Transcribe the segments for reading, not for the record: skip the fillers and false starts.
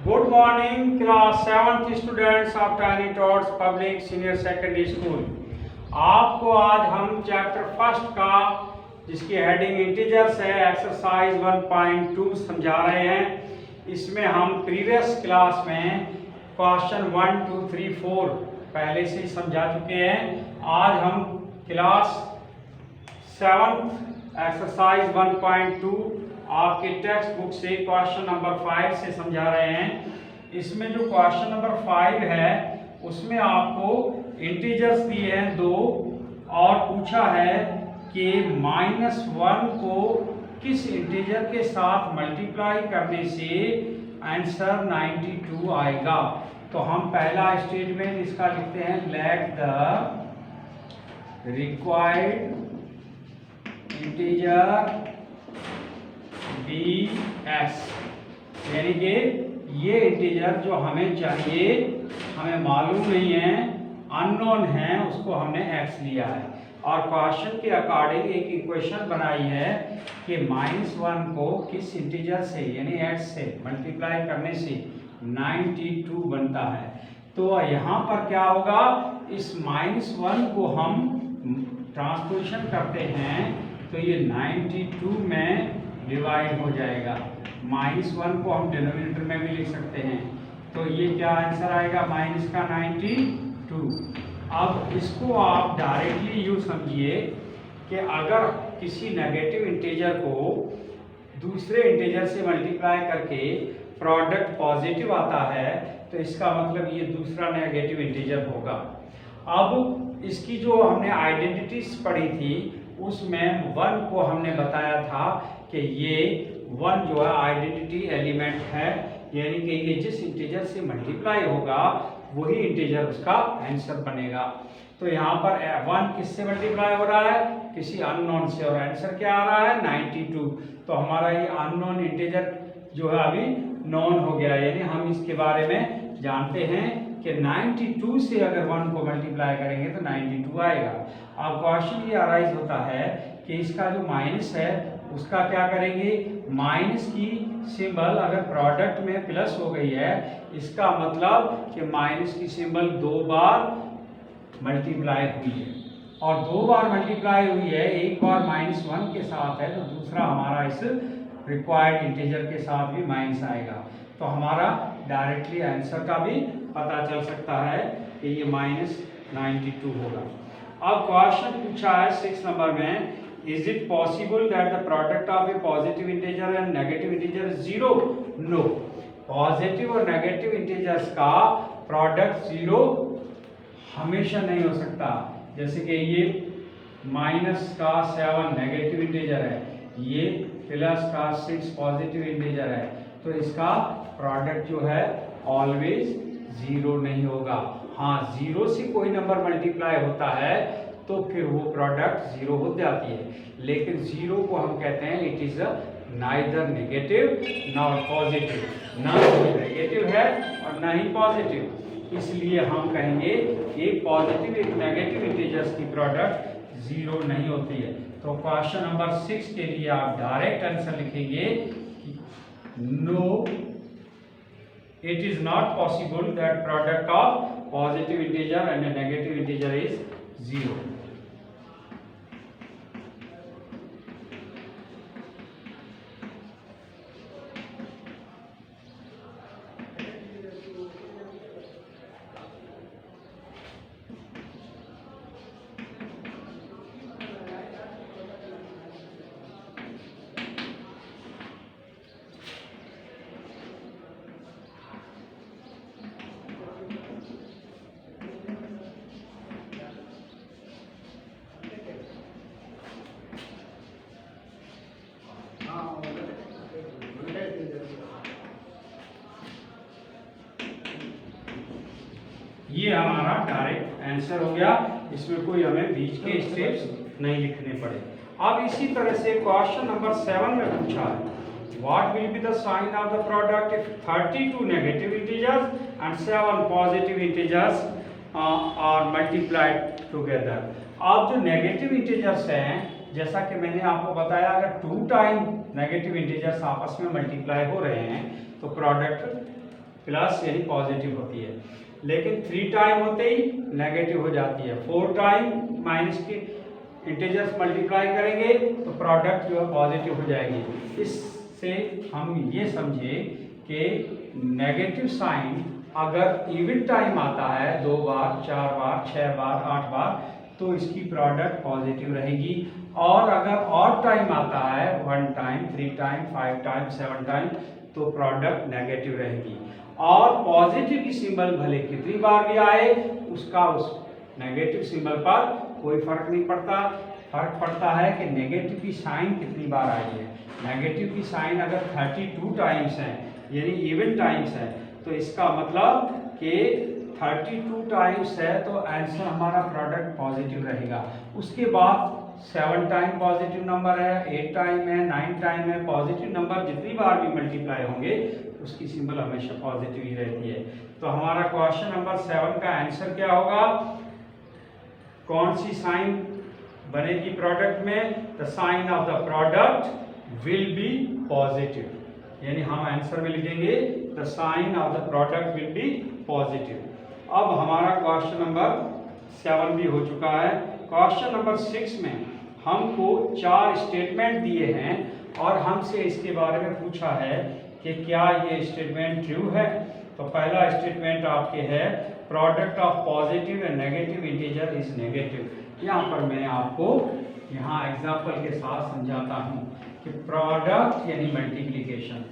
Good morning class 7th students of Tiny Tots Public Senior Secondary School. आपको आज हम chapter first का जिसकी हेडिंग इंटीजर्स है एक्सरसाइज 1.2 समझा रहे हैं। इसमें हम प्रीवियस क्लास में क्वेश्चन 1, 2, 3, 4 पहले से ही समझा चुके हैं। आज हम क्लास 7th एक्सरसाइज 1.2 आपके टेक्स्ट बुक से क्वेश्चन नंबर 5 से समझा रहे हैं। इसमें जो क्वेश्चन नंबर 5 है उसमें आपको इंटीजर्स दिए हैं 2 और पूछा है कि -1 को किस इंटीजर के साथ मल्टीप्लाई करने से आंसर 92 आएगा। तो हम पहला स्टेटमेंट इसका लिखते हैं, let the required integer be X, यानी कि ये इंटीजर जो हमें चाहिए, हमें मालूम नहीं है, अननोन है, उसको हमने एक्स लिया है। और क्वेश्चन के अकॉर्डिंग एक इक्वेशन बनाई है कि -1 को किस इंटीजर से यानी एक्स से मल्टीप्लाई करने से 92 बनता है। तो यहाँ पर क्या होगा, इस -1 को हम ट्रांसपोजिशन करते हैं तो ये 92 में डिवाइड हो जाएगा। -1 को हम डिनोमिनेटर में भी लिख सकते हैं, तो ये क्या आंसर आएगा, माइनस का 92। अब इसको आप डायरेक्टली यूँ समझिए कि अगर किसी नेगेटिव इंटीजर को दूसरे इंटीजर से मल्टीप्लाई करके प्रोडक्ट पॉजिटिव आता है तो इसका मतलब ये दूसरा नेगेटिव इंटीजर होगा। अब इसकी जो हमने आइडेंटिटीज पढ़ी थी उसमें 1 को हमने बताया था कि ये 1 जो है आइडेंटिटी एलिमेंट है, यानी कि ये जिस इंटीजर से मल्टीप्लाई होगा वही इंटीजर उसका आंसर बनेगा। तो यहाँ पर 1 किससे मल्टीप्लाई हो रहा है, किसी अननोन से, और आंसर क्या आ रहा है 92। तो हमारा ये अननोन इंटीजर जो है अभी नॉन हो गया, यानी हम इसके बारे में जानते हैं कि 92 से अगर 1 को मल्टीप्लाई करेंगे तो 92 आएगा। अब क्वेश्चन ये अराइज होता है कि इसका जो माइनस है उसका क्या करेंगे, माइनस की सिंबल अगर प्रोडक्ट में प्लस हो गई है इसका मतलब कि माइनस की सिंबल 2 बार मल्टीप्लाई हुई है, और 2 बार मल्टीप्लाई हुई है, एक बार -1 के साथ है तो दूसरा हमारा इस रिक्वायर्ड इंटीजर के साथ भी माइनस आएगा। तो हमारा डायरेक्टली आंसर का भी पता चल सकता है कि ये -92 होगा। अब क्वेश्चन पूछा है 6 नंबर में, is it possible that the product of a positive integer and negative integer is 0? No, positive और नेगेटिव इंटीजर्स का प्रोडक्ट 0 हमेशा नहीं हो सकता। जैसे कि ये -7 नेगेटिव इंटीजर है, ये +6 पॉजिटिव इंटीजर है, तो इसका प्रोडक्ट जो है ऑलवेज 0 नहीं होगा। हाँ, 0 से कोई नंबर मल्टीप्लाई होता है तो फिर वो प्रोडक्ट 0 हो जाती है, लेकिन 0 को हम कहते हैं it is neither negative nor positive, ना नेगेटिव है और ना ही पॉजिटिव। इसलिए हम कहेंगे एक पॉजिटिव एक नेगेटिव इंटीजर्स की प्रोडक्ट 0 नहीं होती है। तो क्वेश्चन नंबर 6 के लिए आप डायरेक्ट आंसर लिखेंगे, no, it is not possible that product of positive integer and a negative integer is 0. ये हमारा डायरेक्ट आंसर हो गया, इसमें कोई हमें बीच के स्टेप्स नहीं लिखने पड़े। अब इसी तरह से क्वेश्चन नंबर 7 में पूछा है, what will be the sign of the product if 32 negative integers and 7 positive integers are multiplied together. अब जो नेगेटिव इंटीजर्स हैं, जैसा कि मैंने आपको बताया, अगर 2 टाइम नेगेटिव इंटीजर्स आपस में मल्टीप्लाई हो रहे हैं तो प्रोडक्ट प्लस यानी पॉजिटिव होती है, लेकिन 3 टाइम होते ही नेगेटिव हो जाती है। 4 टाइम माइनस के इंटीजर्स मल्टीप्लाई करेंगे तो प्रोडक्ट जो है पॉजिटिव हो जाएगी। इससे हम ये समझे कि नेगेटिव साइन अगर इवन टाइम आता है 2 बार, 4 बार, 6 बार, 8 बार, तो इसकी प्रोडक्ट पॉजिटिव रहेगी। और अगर ऑड टाइम आता है 1 टाइम, 3 टाइम, 5 टाइम, 7 टाइम, तो प्रोडक्ट नेगेटिव रहेगी। और पॉजिटिव की सिंबल भले कितनी बार भी आए, उसका उस नेगेटिव सिंबल पर कोई फर्क नहीं पड़ता। फर्क पड़ता है कि नेगेटिव की साइन कितनी बार आई है। नेगेटिव की साइन अगर 32 टाइम्स है यानी इवन टाइम्स है, तो इसका मतलब कि 32 टाइम्स है तो आंसर हमारा प्रोडक्ट पॉजिटिव रहेगा। उसके बाद 7 टाइम पॉजिटिव नंबर है, 8 टाइम है, 9 टाइम है। पॉजिटिव नंबर जितनी बार भी मल्टीप्लाई होंगे उसकी सिंबल हमेशा पॉजिटिव ही रहती है। तो हमारा क्वेश्चन नंबर 7 का आंसर क्या होगा? कौन सी साइन बनेगी प्रोडक्ट में? The sign of the product will be positive, यानी हम आंसर में लिखेंगे the sign of the product will be positive. अब हमारा क्वेश्चन नंबर 7 भी हो चुका है। क्वेश्चन नंबर 6 में हमको 4 स्टेटमेंट दिए हैं और हमसे इसके बारे में पूछा है कि क्या ये स्टेटमेंट ट्रू है। तो पहला स्टेटमेंट आपके है product of positive and negative integer is negative. यहाँ पर मैं आपको यहाँ एग्जाम्पल के साथ समझाता हूँ कि प्रोडक्ट यानी मल्टीप्लिकेशन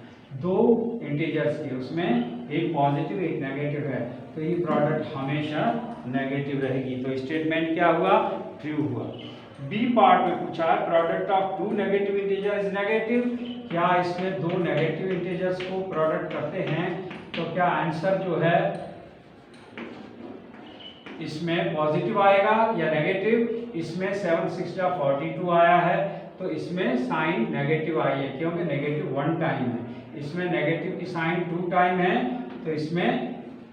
2 इंटीजर्स की, उसमें एक पॉजिटिव एक नेगेटिव है, तो ये प्रोडक्ट हमेशा नेगेटिव रहेगी। तो स्टेटमेंट क्या हुआ? ट्रू हुआ। बी पार्ट में पूछा है product of 2 negative integer is negative. क्या इसमें 2 नेगेटिव इंटीजर्स को प्रोडक्ट करते हैं? तो क्या आंसर जो है इसमें पॉजिटिव आएगा या नेगेटिव? इसमें 7 6 42 आया है, तो इसमें साइन नेगेटिव आई है क्योंकि नेगेटिव 1 टाइम है। इसमें नेगेटिव की साइन 2 टाइम है, तो इसमें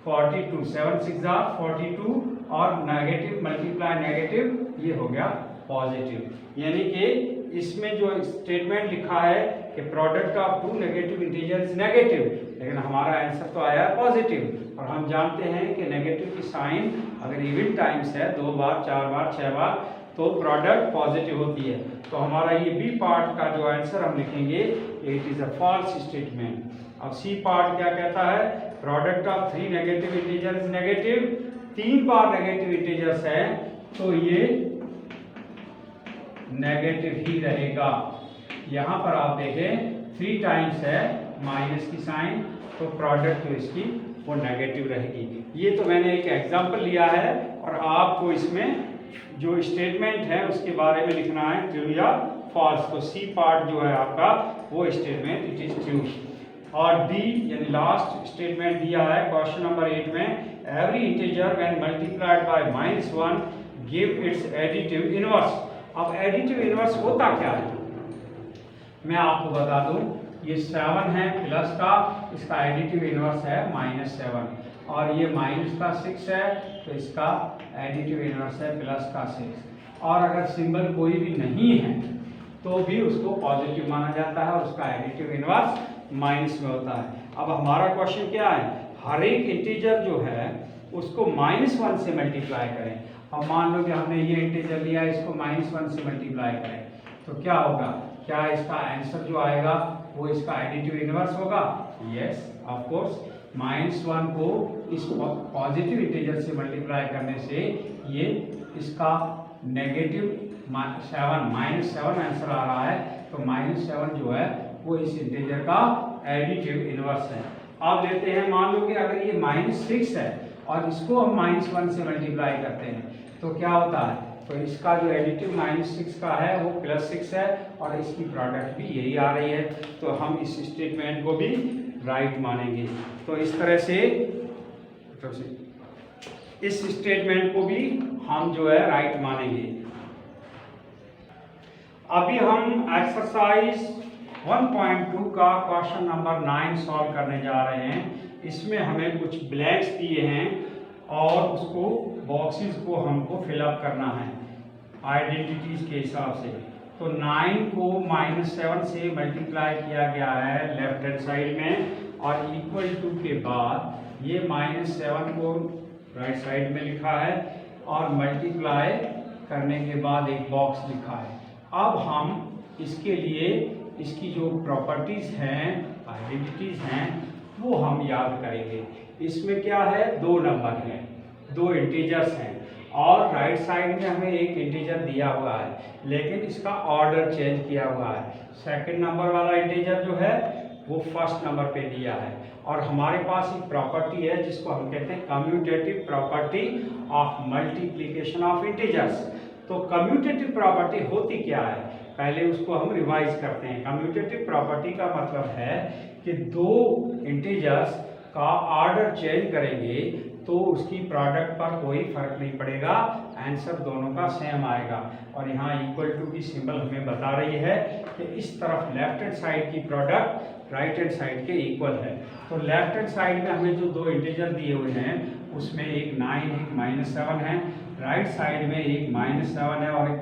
42, 7 6 42 और नेगेटिव मल्टीप्लाई नेगेटिव, ये हो गया पॉजिटिव। यानी कि इसमें जो स्टेटमेंट लिखा है कि product of 2 negative integer is negative, लेकिन हमारा आंसर तो आया पॉजिटिव। और हम जानते हैं कि नेगेटिव की साइन अगर इवन टाइम्स है 2 बार, 4 बार, 6 बार, तो प्रोडक्ट पॉजिटिव होती है। तो हमारा ये बी पार्ट का जो आंसर हम लिखेंगे it is a false statement. अब सी पार्ट क्या कहता है? Product of 3 negative integer is negative. 3 बार नेगेटिव इंटीजर्स है तो ये नेगेटिव ही रहेगा। यहाँ पर आप देखें 3 टाइम्स है माइनस की साइन, तो प्रोडक्ट जो इसकी वो नेगेटिव रहेगी। ये तो मैंने एक एग्जांपल लिया है और आपको इसमें जो स्टेटमेंट है उसके बारे में लिखना है ट्रू या फॉल्स। तो सी पार्ट जो है आपका वो स्टेटमेंट इट इज ट्रू। और डी यानी लास्ट स्टेटमेंट दिया है क्वेश्चन नंबर 8 में every integer when multiplied by -1 give its additive inverse. अब एडिटिव इनवर्स होता क्या है मैं आपको बता दूं। ये 7 है प्लस का, इसका एडिटिव इनवर्स है -7, और ये माइनस का 6 है तो इसका एडिटिव इनवर्स है प्लस का 6। और अगर सिंबल कोई भी नहीं है तो भी उसको पॉजिटिव माना जाता है और उसका एडिटिव इनवर्स माइनस में होता है। अब हमारा क्वेश्चन क्या है? हर एक इंटीजर जो है उसको -1 से मल्टीप्लाई करें। अब मान लो कि हमने ये इंटीजर लिया, इसको -1 से मल्टीप्लाई करें तो क्या होगा? क्या इसका आंसर जो आएगा वो इसका एडिटिव इनवर्स होगा? Yes of course. -1 को इस पॉजिटिव इंटीजर से मल्टीप्लाई करने से ये इसका नेगेटिव 7 आंसर आ रहा है, तो -7 जो है वो इस इंटीजर का एडिटिव इनवर्स है। अब लेते हैं, मान लो कि अगर ये -6 है और इसको हम -1 से मल्टीप्लाई करते हैं तो क्या होता है? तो इसका जो एडिटिव -6 का है वो +6 है और इसकी प्रोडक्ट भी यही आ रही है, तो हम इस स्टेटमेंट को भी राइट मानेंगे। तो इस तरह से इस स्टेटमेंट को भी हम जो है राइट मानेंगे। अभी हम एक्सरसाइज 1.2 का क्वेश्चन नंबर 9 सॉल्व करने जा रहे हैं। इसमें हमें कुछ ब्लैंक्स दिए हैं और उसको बॉक्सेस को हमको फिलअप करना है आइडेंटिटीज के हिसाब से। तो 9 को -7 से मल्टीप्लाई किया गया है लेफ्ट हैंड साइड में और इक्वल टू के बाद ये -7 को राइट साइड में लिखा है और मल्टीप्लाई करने के बाद एक बॉक्स लिखा है। अब हम इसके लिए इसकी जो प्रॉपर्टीज हैं, आइडेंटिटीज हैं, वो हम याद करेंगे। इसमें क्या है, 2 नंबर हैं, 2 इंटीजर्स हैं और राइट साइड में हमें एक इंटीजर दिया हुआ है, लेकिन इसका ऑर्डर चेंज किया हुआ है। सेकंड नंबर वाला इंटीजर जो है वो फर्स्ट नंबर पे दिया है और हमारे पास एक प्रॉपर्टी है जिसको हम कहते हैं commutative property of multiplication of integers. तो कम्यूटेटिव प्रॉपर्टी होती क्या है, पहले उसको हम रिवाइज करते हैं। कम्यूटेटिव प्रॉपर्टी का मतलब है कि 2 इंटीजर्स का ऑर्डर चेंज करेंगे तो उसकी प्रोडक्ट पर कोई फर्क नहीं पड़ेगा, आंसर दोनों का सेम आएगा। और यहाँ इक्वल टू की सिंबल हमें बता रही है कि इस तरफ लेफ्ट हैंड साइड की प्रोडक्ट राइट हैंड साइड के इक्वल है। तो लेफ्ट हैंड साइड में हमें जो 2 इंटीजर दिए हुए हैं उसमें एक 9 एक -7 है, राइट साइड में एक -7 है और एक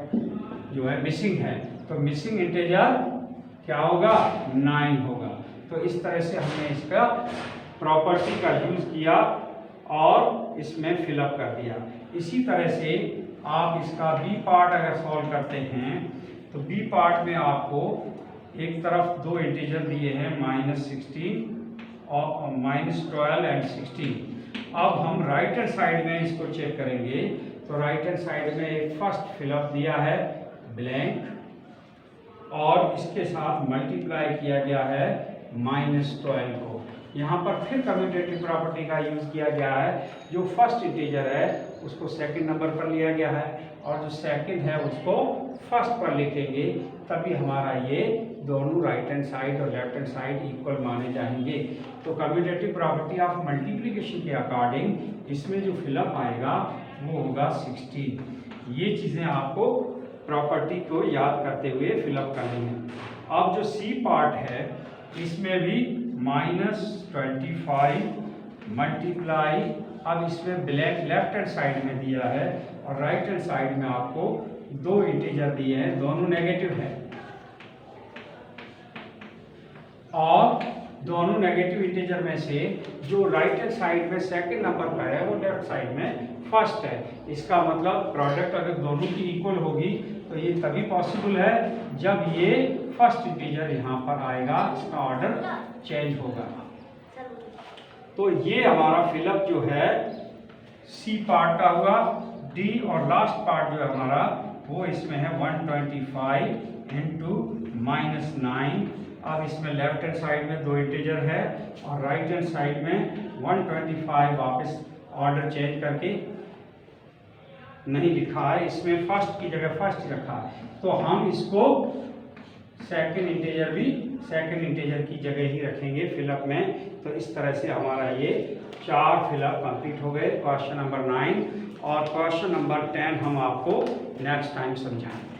जो है मिसिंग है। तो मिसिंग इंटीजर क्या होगा, 9 होगा। तो इस तरह से हमने इसका प्रॉपर्टी का यूज किया और इसमें फिलअप कर दिया। इसी तरह से आप इसका बी पार्ट अगर सॉल्व करते हैं तो बी पार्ट में आपको एक तरफ 2 इंटीजर दिए हैं -16 और -12 एंड 16। अब हम राइट हैंड साइड में इसको चेक करेंगे तो राइट हैंड साइड में एक फर्स्ट फिलअप दिया है ब्लैंक और इसके साथ मल्टीप्लाई किया गया है -12 को। यहाँ पर फिर कम्यूटेटिव प्रॉपर्टी का यूज किया गया है, जो फर्स्ट इंटीजर है उसको सेकंड नंबर पर लिया गया है और जो सेकंड है उसको फर्स्ट पर लिखेंगे, तभी हमारा ये दोनों राइट हैंड साइड और लेफ्ट हैंड साइड इक्वल माने जाएंगे। तो कम्यूटेटिव प्रॉपर्टी ऑफ मल्टीप्लिकेशन के अकॉर्डिंग इसमें जो फिलअप आएगा वो होगा 16। ये चीज़ें आपको प्रॉपर्टी को याद करते हुए फिलअप करनी है। अब जो सी पार्ट है इसमें भी -25 मल्टीप्लाई, अब इसमें ब्लैक लेफ्ट हैंड साइड में दिया है और राइट हैंड साइड में आपको 2 इंटीजर दिए हैं, दोनों नेगेटिव है और दोनों नेगेटिव इंटीजर में से जो राइट हैंड साइड में सेकंड नंबर पर है वो लेफ्ट साइड में फर्स्ट है। इसका मतलब प्रोडक्ट अगर दोनों की इक्वल होगी तो ये तभी पॉसिबल है जब ये फर्स्ट इंटीजर यहाँ पर आएगा, इसका ऑर्डर चेंज होगा। तो ये हमारा फिलअप जो है सी पार्ट का हुआ। डी और लास्ट पार्ट जो है हमारा वो इसमें है 125 इंटू -9। अब इसमें लेफ्ट हैंड साइड में 2 इंटीजर है और राइट हैंड साइड में 125 वापस ऑर्डर चेंज करके नहीं लिखा है, इसमें फर्स्ट की जगह फर्स्ट रखा है। तो हम इसको सेकंड इंटीजर की जगह ही रखेंगे फिलअप में। तो इस तरह से हमारा ये 4 फिलअप कंप्लीट हो गए, क्वेश्चन नंबर 9 और क्वेश्चन नंबर 10 हम आपको नेक्स्ट टाइम समझाएंगे।